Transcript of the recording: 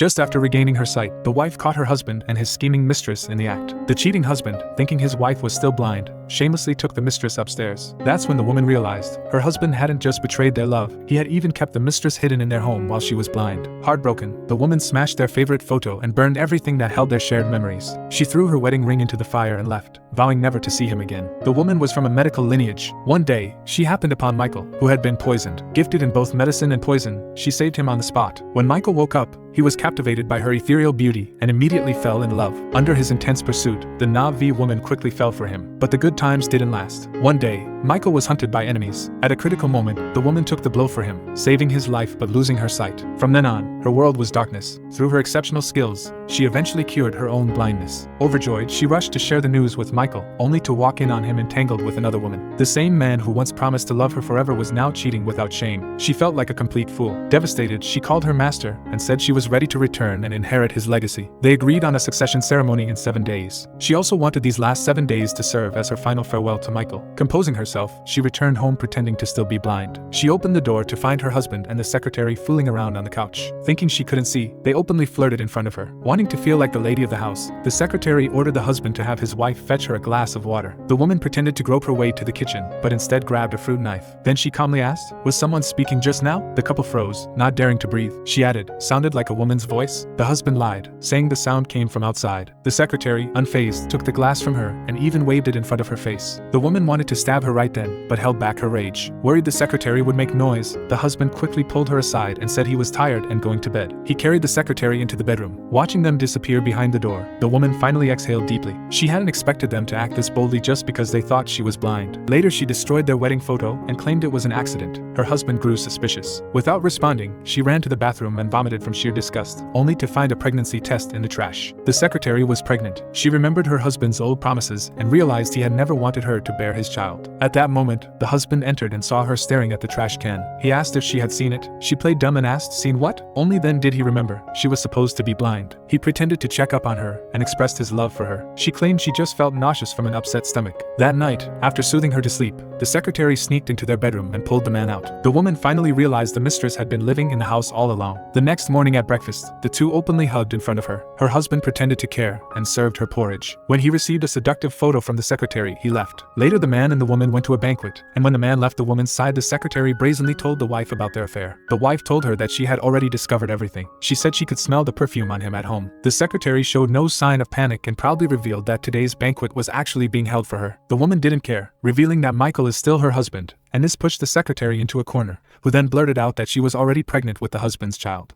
Just after regaining her sight, the wife caught her husband and his scheming mistress in the act. The cheating husband, thinking his wife was still blind, shamelessly took the mistress upstairs. That's when the woman realized her husband hadn't just betrayed their love, he had even kept the mistress hidden in their home while she was blind. Heartbroken, the woman smashed their favorite photo and burned everything that held their shared memories. She threw her wedding ring into the fire and left, vowing never to see him again. The woman was from a medical lineage. One day, she happened upon Michael, who had been poisoned. Gifted in both medicine and poison, she saved him on the spot. When Michael woke up, he was captivated by her ethereal beauty and immediately fell in love. Under his intense pursuit, the Na'vi woman quickly fell for him. But the good times didn't last. One day, Michael was hunted by enemies. At a critical moment, the woman took the blow for him, saving his life but losing her sight. From then on, her world was darkness. Through her exceptional skills, she eventually cured her own blindness. Overjoyed, she rushed to share the news with Michael, only to walk in on him entangled with another woman. The same man who once promised to love her forever was now cheating without shame. She felt like a complete fool. Devastated, she called her master and said she was ready to return and inherit his legacy. They agreed on a succession ceremony in 7 days. She also wanted these last 7 days to serve as her final farewell to Michael. Composing herself, she returned home pretending to still be blind. She opened the door to find her husband and the secretary fooling around on the couch. Thinking she couldn't see, they openly flirted in front of her. Wanting to feel like the lady of the house, the secretary ordered the husband to have his wife fetch her a glass of water. The woman pretended to grope her way to the kitchen, but instead grabbed a fruit knife. Then she calmly asked, "Was someone speaking just now?" The couple froze, not daring to breathe. She added, "Sounded like a woman's voice?" The husband lied, saying the sound came from outside. The secretary, unfazed, took the glass from her and even waved it in front of her face. The woman wanted to stab her right then, but held back her rage. Worried the secretary would make noise, the husband quickly pulled her aside and said he was tired and going to bed. He carried the secretary into the bedroom. Watching them disappear behind the door, the woman finally exhaled deeply. She hadn't expected them to act this boldly just because they thought she was blind. Later she destroyed their wedding photo and claimed it was an accident. Her husband grew suspicious. Without responding, she ran to the bathroom and vomited from sheer disgust, only to find a pregnancy test in the trash. The secretary was pregnant. She remembered her husband's old promises and realized he had never wanted her to bear his child. At that moment, the husband entered and saw her staring at the trash can. He asked if she had seen it. She played dumb and asked, "Seen what?" Only then did he remember. She was supposed to be blind. He pretended to check up on her and expressed his love for her. She claimed she just felt nauseous from an upset stomach. That night, after soothing her to sleep, the secretary sneaked into their bedroom and pulled the man out. The woman finally realized the mistress had been living in the house all along. The next morning at breakfast, the two openly hugged in front of her. Her husband pretended to care and served her porridge. When he received a seductive photo from the secretary, he left. Later the man and the woman went to a banquet, and when the man left the woman's side, the secretary brazenly told the wife about their affair. The wife told her that she had already discovered everything. She said she could smell the perfume on him at home. The secretary showed no sign of panic and proudly revealed that today's banquet was actually being held for her. The woman didn't care, revealing that Michael is still her husband, and this pushed the secretary into a corner, who then blurted out that she was already pregnant with the husband's child.